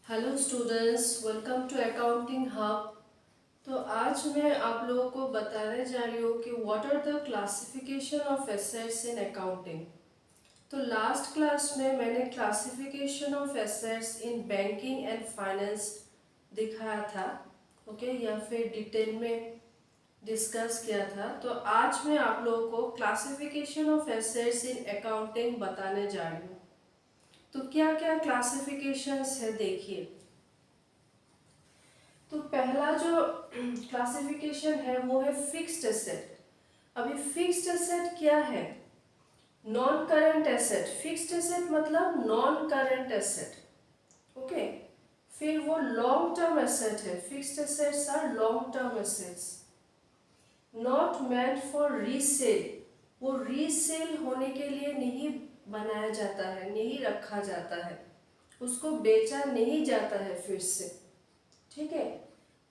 Hello students, welcome to accounting hub. तो आज मैं आप लोगों को बताने जा रही हूँ कि what are the classification of assets in accounting. तो लास्ट क्लास में मैंने classification of assets in banking and finance दिखाया था, ओके, या फिर डिटेल में डिस्कस किया था। तो आज मैं आप लोगों को classification of assets in accounting बताने जा रही हूँ। तो क्या क्या क्लासिफिकेशंस है देखिए। तो पहला जो क्लासिफिकेशन है वो है फिक्स्ड एसेट। अभी फिक्स्ड एसेट क्या है? Non current asset. Fixed asset मतलब नॉन करंट एसेट, ओके। फिर वो लॉन्ग टर्म एसेट है। Fixed assets are long term assets, not meant for resale. वो रीसेल होने के लिए नहीं बनाया जाता है, नहीं रखा जाता है, उसको बेचा नहीं जाता है फिर से, ठीक है।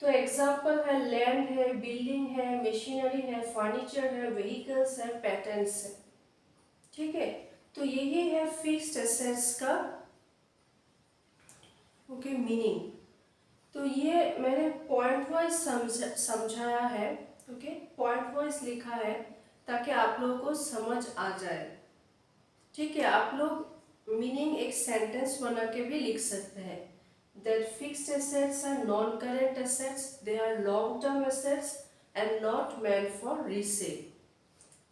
तो एग्जाम्पल है लैंड है, बिल्डिंग है, मशीनरी है, फर्नीचर है, व्हीकल्स है, पैटेंट्स है, ठीक है। तो यही है फिक्स्ड एसेट्स का ओके मीनिंग। तो ये मैंने पॉइंट वाइज समझाया है, ओके, पॉइंट वाइज लिखा है ताकि आप लोगों को समझ आ जाए, ठीक है। आप लोग मीनिंग एक सेंटेंस बना के भी लिख सकते हैं। That fixed assets are non-current assets, they are long-term assets and not meant for resale.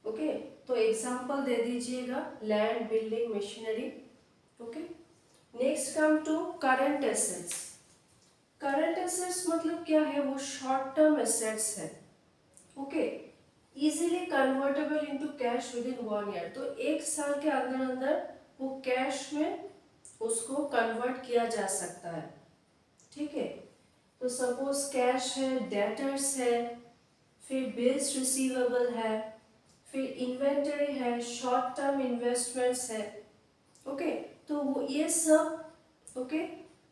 Okay, तो एग्जांपल दे दीजिएगा land, building, machinery, okay. Next come to current assets. Current assets मतलब क्या है? वो शॉर्ट टर्म एसेट्स है, okay, easily convertible into cash within 1 year. तो एक साल के अंदर अंदर वो कैश में उसको कन्वर्ट किया जा सकता है, ठीक है। तो सपोज कैश है, डेटर्स है, फिर बिल्स रिसीवेबल है, फिर इन्वेंटरी है, शॉर्ट टर्म इन्वेस्टमेंट्स है, ओके। तो वो ये सब, ओके,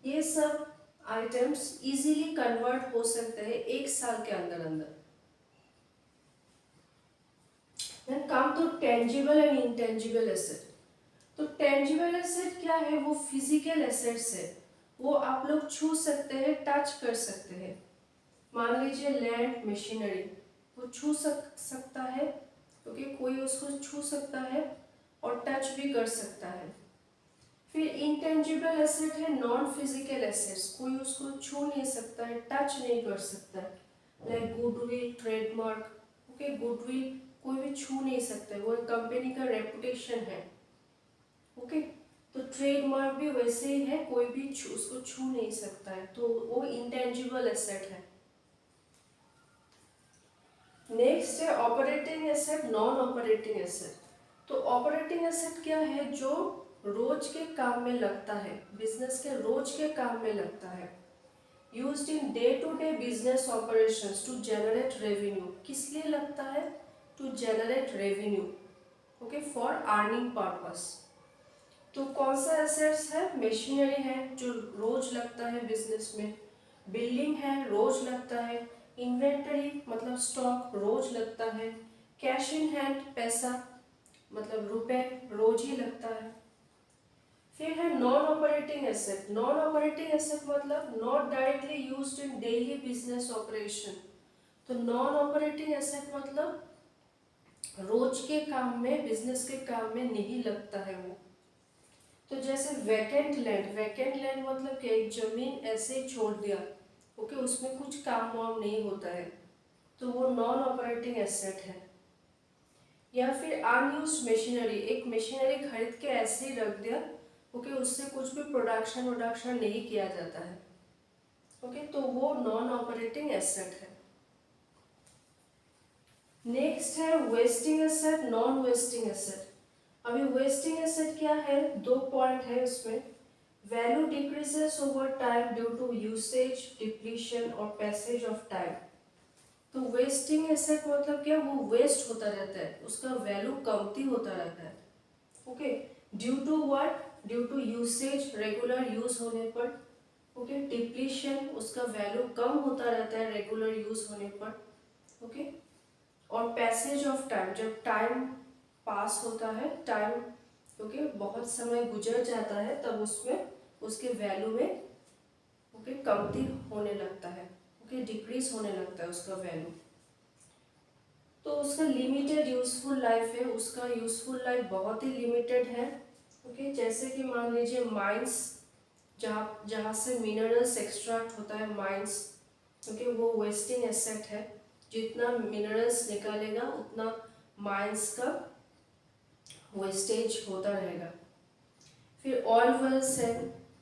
ये सब आइटम्स इजीली कन्वर्ट हो सकते हैं एक साल के अंदर अंदर। Then come to tangible and intangible asset. तो टेंजिबल एसेट क्या है? वो फिजिकल एसेट्स है, वो आप लोग छू सकते हैं, टच कर सकते हैं। मान लीजिए लैंड, मशीनरी, वो छू सकता है, ओके, कोई उसको छू सकता है और टच भी कर सकता है। फिर इंटेंजिबल एसेट है नॉन फिजिकल एसेट्स, कोई उसको छू नहीं सकता है, टच नहीं कर सकता है, like goodwill, trademark, okay. Goodwill कोई भी छू नहीं सकता है, वो कंपनी का रेपुटेशन है, ओके। तो ट्रेडमार्क भी वैसे ही है, कोई भी उसको छू नहीं सकता है, तो वो इंटेंजिबल एसेट है। नेक्स्ट है operating asset, non operating asset. तो ऑपरेटिंग एसेट क्या है? जो रोज के काम में लगता है, बिजनेस के रोज के काम में लगता है, used in day to day business operations to generate revenue. किस लिए लगता है? To generate revenue, okay, for earning purpose. तो कौन सा एसेट्स है? मशीनरी है जो रोज लगता है बिजनेस में, बिल्डिंग है रोज लगता है, इन्वेंटरी मतलब स्टॉक रोज लगता है, कैश इन हैंड पैसा मतलब रुपए रोज ही लगता है। फिर है non operating asset. Non operating asset मतलब not directly used in daily business operation. तो नॉन ऑपरेटिंग एसेट मतलब रोज के काम में, बिजनेस के काम में नहीं लगता है वो। तो जैसे वैकेंट लैंड, वैकेंट लैंड मतलब कि एक जमीन ऐसे ही छोड़ दिया, ओके, उसमें कुछ काम वाम नहीं होता है, तो वो नॉन ऑपरेटिंग एसेट है। या फिर अनयूज्ड मशीनरी, एक मशीनरी खरीद के ऐसे ही रख दिया, ओके, उससे कुछ भी प्रोडक्शन नहीं किया जाता है, ओके, तो वो नॉन ऑपरेटिंग एसेट है। नेक्स्ट है wasting asset, non wasting asset. अभी वेस्टिंग एसेट क्या है? दो पॉइंट है उसमें। Value decreases over time due to usage, depletion और पैसेज ऑफ टाइम। तो वेस्टिंग एसेट मतलब क्या? वो वेस्ट होता रहता है, उसका वैल्यू कमती होता रहता है, okay. Due to what? Due to usage, regular use होने पर, ओके। डिप्लीशन, उसका वैल्यू कम होता रहता है रेगुलर यूज होने पर, ओके। और पैसेज ऑफ टाइम, जब टाइम पास होता है, टाइम, ओके, बहुत समय गुजर जाता है, तब उसमें उसके वैल्यू में ओके कमती होने लगता है, ओके डिक्रीज होने लगता है उसका वैल्यू। तो उसका लिमिटेड यूजफुल लाइफ है, उसका यूजफुल लाइफ बहुत ही लिमिटेड है। ओके जैसे कि मान लीजिए माइंस, जहाँ जहाँ से मिनरल्स एक्सट्रैक्ट होता है माइंस, क्योंकि वो वेस्टिंग एसेट है, जितना मिनरल्स निकालेगा उतना माइंस का वेस्टेज होता रहेगा। फिर ऑयल वेल्स है,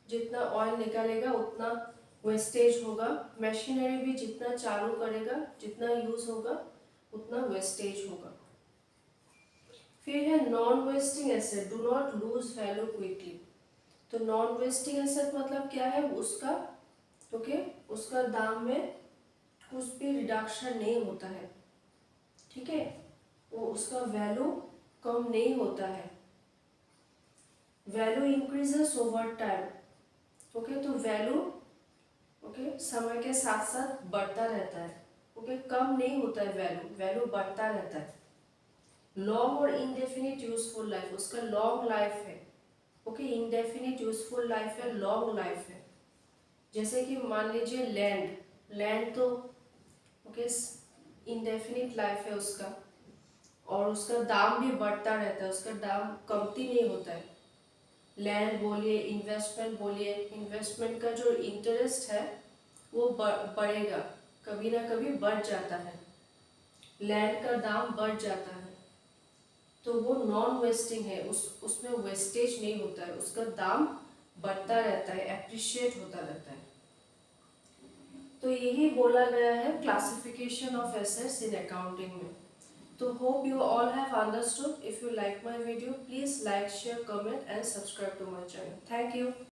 जितना ऑयल निकालेगा उतना वेस्टेज होगा। मशीनरी भी जितना चालू करेगा, जितना यूज होगा उतना वेस्टेज होगा। फिर है non wasting asset, do not lose value quickly. तो नॉन वेस्टिंग एसेट मतलब क्या है, उसका ओके उसका दाम में कुछ भी रिडक्शन नहीं होता है, ठीक है, वो उसका वैल्यू कम नहीं होता है, value increases over time. Okay तो वैल्यू ओके समय के साथ साथ बढ़ता रहता है, ओके कम नहीं होता है, वैल्यू वैल्यू बढ़ता रहता है। लॉन्ग और इनडेफिनिट यूजफुल लाइफ, उसका लॉन्ग लाइफ है, ओके इनडेफिनिट यूजफुल लाइफ है, लॉन्ग लाइफ है। जैसे कि मान लीजिए लैंड, लैंड तो ओके इनडेफिनिट लाइफ है उसका, और उसका दाम भी बढ़ता रहता है, उसका दाम कमती नहीं होता है। लैंड बोलिए, इन्वेस्टमेंट बोलिए, इन्वेस्टमेंट का जो इंटरेस्ट है वो बढ़ेगा, कभी ना कभी बढ़ जाता है, लैंड का दाम बढ़ जाता है। तो वो नॉन वेस्टिंग है, उसमें वेस्टेज नहीं होता है, उसका दाम बढ़ता रहता है, एप्रिशिएट होता रहता है। तो यही बोला गया है classification of assets in accounting में। तो hope you all have understood. If you like my video, please like, share, comment and subscribe to my channel. Thank you.